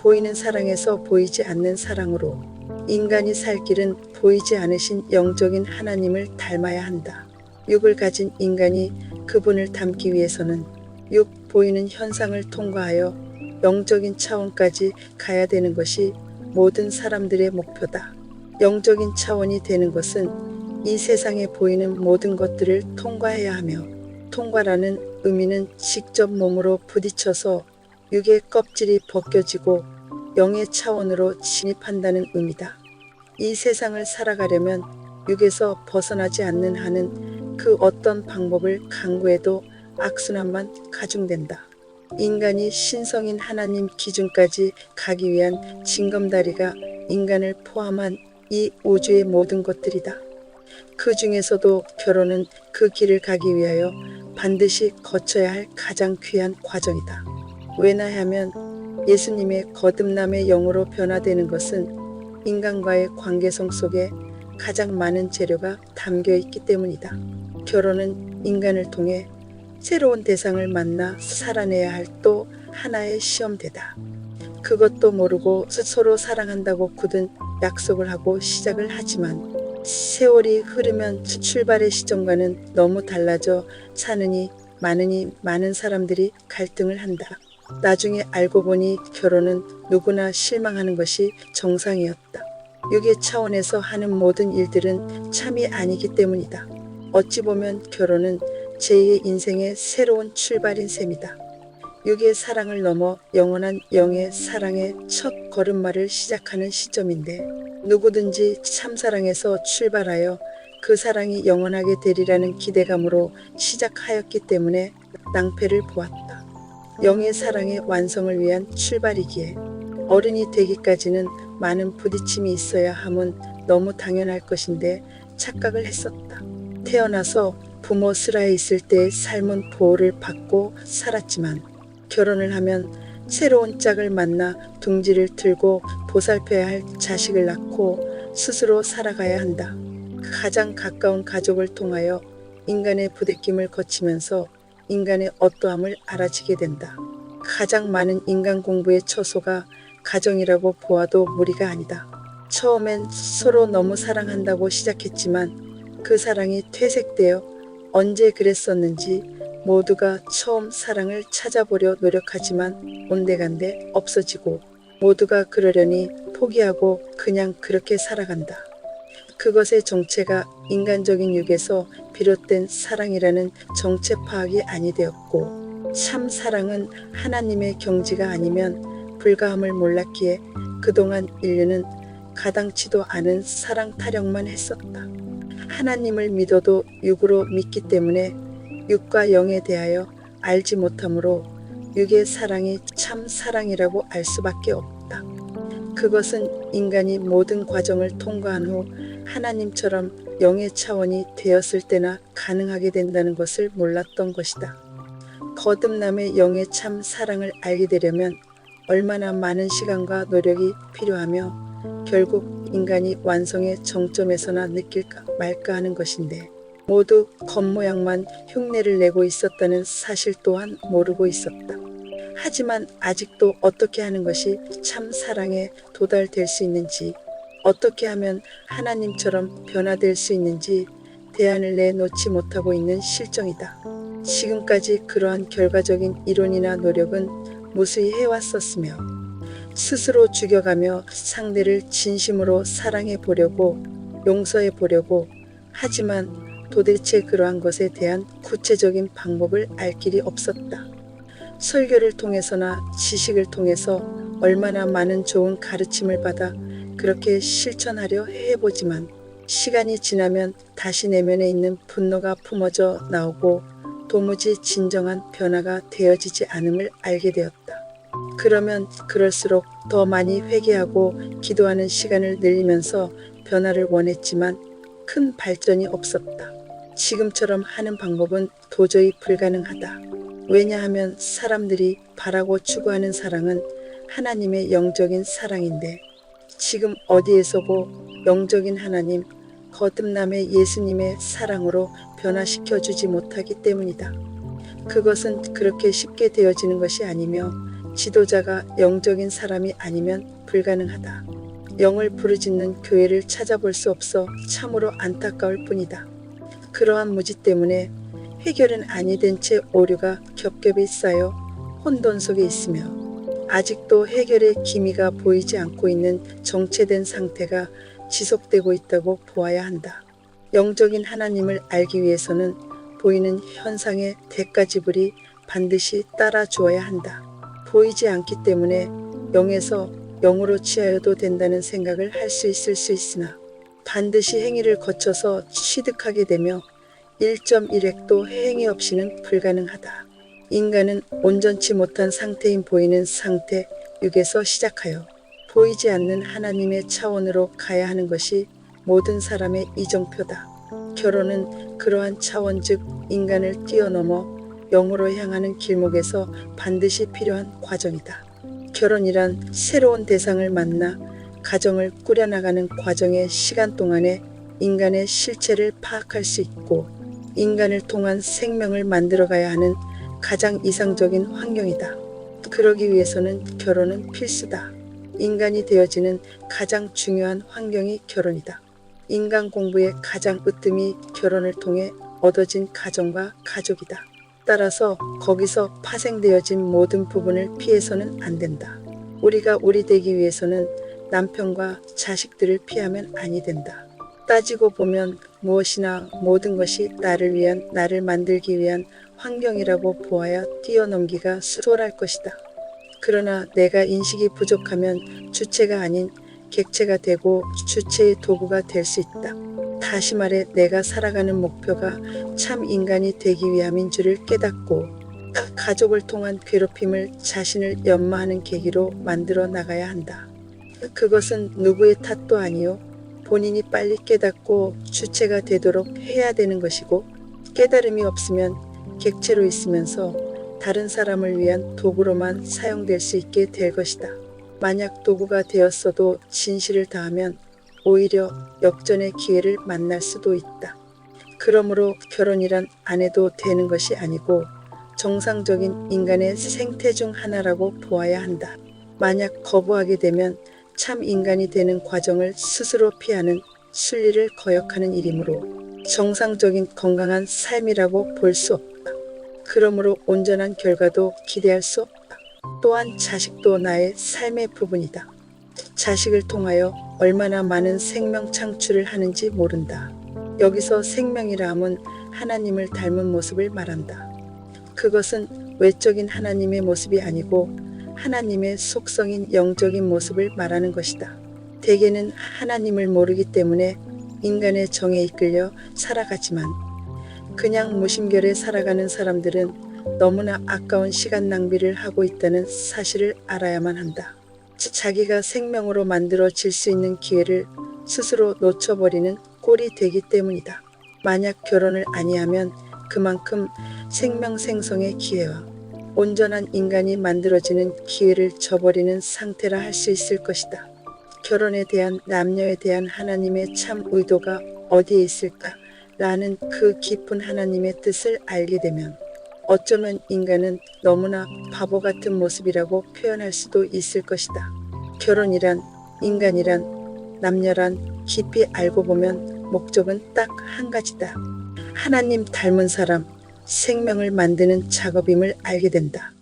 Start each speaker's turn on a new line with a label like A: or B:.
A: 보이는 사랑에서 보이지 않는 사랑으로 인간이 살 길은 보이지 않으신 영적인 하나님을 닮아야 한다. 육을 가진 인간이 그분을 닮기 위해서는 육 보이는 현상을 통과하여 영적인 차원까지 가야 되는 것이 모든 사람들의 목표다. 영적인 차원이 되는 것은 이 세상에 보이는 모든 것들을 통과해야 하며, 통과라는 의미는 직접 몸으로 부딪혀서 육의 껍질이 벗겨지고 영의 차원으로 진입한다는 의미다. 이 세상을 살아가려면 육에서 벗어나지 않는 한은 그 어떤 방법을 강구해도 악순환만 가중된다. 인간이 신성인 하나님 기준까지 가기 위한 징검다리가 인간을 포함한 이 우주의 모든 것들이다. 그 중에서도 결혼은 그 길을 가기 위하여 반드시 거쳐야 할 가장 귀한 과정이다. 왜냐하면 예수님의 거듭남의 영으로 변화되는 것은 인간과의 관계성 속에 가장 많은 재료가 담겨 있기 때문이다. 결혼은 인간을 통해 새로운 대상을 만나 살아내야 할 또 하나의 시험대다. 그것도 모르고 서로 사랑한다고 굳은 약속을 하고 시작을 하지만 세월이 흐르면 출발의 시점과는 너무 달라져 사느니 많은 사람들이 갈등을 한다. 나중에 알고 보니 결혼은 누구나 실망하는 것이 정상이었다. 육의 차원에서 하는 모든 일들은 참이 아니기 때문이다. 어찌 보면 결혼은 제2의 인생의 새로운 출발인 셈이다. 육의 사랑을 넘어 영원한 영의 사랑의 첫 걸음마를 시작하는 시점인데, 누구든지 참사랑에서 출발하여 그 사랑이 영원하게 되리라는 기대감으로 시작하였기 때문에 낭패를 보았다. 영의 사랑의 완성을 위한 출발이기에 어른이 되기까지는 많은 부딪힘이 있어야 함은 너무 당연할 것인데 착각을 했었다. 태어나서 부모 슬하에 있을 때의 삶은 보호를 받고 살았지만 결혼을 하면 새로운 짝을 만나 둥지를 틀고 보살펴야 할 자식을 낳고 스스로 살아가야 한다. 가장 가까운 가족을 통하여 인간의 부대낌을 거치면서 인간의 어떠함을 알아지게 된다. 가장 많은 인간 공부의 처소가 가정이라고 보아도 무리가 아니다. 처음엔 서로 너무 사랑한다고 시작했지만 그 사랑이 퇴색되어 언제 그랬었는지 모두가 처음 사랑을 찾아보려 노력하지만 온데간데 없어지고 모두가 그러려니 포기하고 그냥 그렇게 살아간다. 그것의 정체가 인간적인 육에서 비롯된 사랑이라는 정체 파악이 아니 되었고, 참 사랑은 하나님의 경지가 아니면 불가함을 몰랐기에 그동안 인류는 가당치도 않은 사랑 타령만 했었다. 하나님을 믿어도 육으로 믿기 때문에 육과 영에 대하여 알지 못하므로 육의 사랑이 참 사랑이라고 알 수밖에 없다. 그것은 인간이 모든 과정을 통과한 후 하나님처럼 영의 차원이 되었을 때나 가능하게 된다는 것을 몰랐던 것이다. 거듭남의 영의 참 사랑을 알게 되려면 얼마나 많은 시간과 노력이 필요하며 결국 인간이 완성의 정점에서나 느낄까 말까 하는 것인데, 모두 겉모양만 흉내를 내고 있었다는 사실 또한 모르고 있었다. 하지만 아직도 어떻게 하는 것이 참 사랑에 도달될 수 있는지, 어떻게 하면 하나님처럼 변화될 수 있는지 대안을 내놓지 못하고 있는 실정이다. 지금까지 그러한 결과적인 이론이나 노력은 무수히 해왔었으며 스스로 죽여가며 상대를 진심으로 사랑해 보려고 용서해 보려고 하지만 도대체 그러한 것에 대한 구체적인 방법을 알 길이 없었다. 설교를 통해서나 지식을 통해서 얼마나 많은 좋은 가르침을 받아 그렇게 실천하려 해보지만 시간이 지나면 다시 내면에 있는 분노가 품어져 나오고 도무지 진정한 변화가 되어지지 않음을 알게 되었다. 그러면 그럴수록 더 많이 회개하고 기도하는 시간을 늘리면서 변화를 원했지만 큰 발전이 없었다. 지금처럼 하는 방법은 도저히 불가능하다. 왜냐하면 사람들이 바라고 추구하는 사랑은 하나님의 영적인 사랑인데, 지금 어디에서고 영적인 하나님, 거듭남의 예수님의 사랑으로 변화시켜 주지 못하기 때문이다. 그것은 그렇게 쉽게 되어지는 것이 아니며 지도자가 영적인 사람이 아니면 불가능하다. 영을 부르짖는 교회를 찾아볼 수 없어 참으로 안타까울 뿐이다. 그러한 무지 때문에 해결은 아니 된 채 오류가 겹겹이 쌓여 혼돈 속에 있으며 아직도 해결의 기미가 보이지 않고 있는 정체된 상태가 지속되고 있다고 보아야 한다. 영적인 하나님을 알기 위해서는 보이는 현상의 대가 지불이 반드시 따라 주어야 한다. 보이지 않기 때문에 영에서 영으로 취하여도 된다는 생각을 할 수 있을 수 있으나 반드시 행위를 거쳐서 취득하게 되며 1.1획도 행위 없이는 불가능하다. 인간은 온전치 못한 상태인 보이는 상태 6에서 시작하여 보이지 않는 하나님의 차원으로 가야 하는 것이 모든 사람의 이정표다. 결혼은 그러한 차원 즉 인간을 뛰어넘어 영으로 향하는 길목에서 반드시 필요한 과정이다. 결혼이란 새로운 대상을 만나 가정을 꾸려나가는 과정의 시간 동안에 인간의 실체를 파악할 수 있고 인간을 통한 생명을 만들어가야 하는 가장 이상적인 환경이다. 그러기 위해서는 결혼은 필수다. 인간이 되어지는 가장 중요한 환경이 결혼이다. 인간 공부의 가장 으뜸이 결혼을 통해 얻어진 가정과 가족이다. 따라서 거기서 파생되어진 모든 부분을 피해서는 안 된다. 우리가 우리 되기 위해서는 남편과 자식들을 피하면 아니 된다. 따지고 보면 무엇이나 모든 것이 나를 위한, 나를 만들기 위한 환경이라고 보아야 뛰어넘기가 수월할 것이다. 그러나 내가 인식이 부족하면 주체가 아닌 객체가 되고 주체의 도구가 될 수 있다. 다시 말해 내가 살아가는 목표가 참 인간이 되기 위함인 줄을 깨닫고 가족을 통한 괴롭힘을 자신을 연마하는 계기로 만들어 나가야 한다. 그것은 누구의 탓도 아니요 본인이 빨리 깨닫고 주체가 되도록 해야 되는 것이고 깨달음이 없으면 객체로 있으면서 다른 사람을 위한 도구로만 사용될 수 있게 될 것이다. 만약 도구가 되었어도 진실을 다하면 오히려 역전의 기회를 만날 수도 있다. 그러므로 결혼이란 안 해도 되는 것이 아니고 정상적인 인간의 생태 중 하나라고 보아야 한다. 만약 거부하게 되면 참 인간이 되는 과정을 스스로 피하는 순리를 거역하는 일이므로 정상적인 건강한 삶이라고 볼 수 없다. 그러므로 온전한 결과도 기대할 수 없다. 또한 자식도 나의 삶의 부분이다. 자식을 통하여 얼마나 많은 생명 창출을 하는지 모른다. 여기서 생명이라 함은 하나님을 닮은 모습을 말한다. 그것은 외적인 하나님의 모습이 아니고 하나님의 속성인 영적인 모습을 말하는 것이다. 대개는 하나님을 모르기 때문에 인간의 정에 이끌려 살아가지만 그냥 무심결에 살아가는 사람들은 너무나 아까운 시간 낭비를 하고 있다는 사실을 알아야만 한다. 자기가 생명으로 만들어질 수 있는 기회를 스스로 놓쳐버리는 꼴이 되기 때문이다. 만약 결혼을 아니하면 그만큼 생명 생성의 기회와 온전한 인간이 만들어지는 기회를 저버리는 상태라 할 수 있을 것이다. 결혼에 대한 남녀에 대한 하나님의 참 의도가 어디에 있을까? 라는 그 깊은 하나님의 뜻을 알게 되면 어쩌면 인간은 너무나 바보 같은 모습이라고 표현할 수도 있을 것이다. 결혼이란, 인간이란, 남녀란 깊이 알고 보면 목적은 딱 한 가지다. 하나님 닮은 사람, 생명을 만드는 작업임을 알게 된다.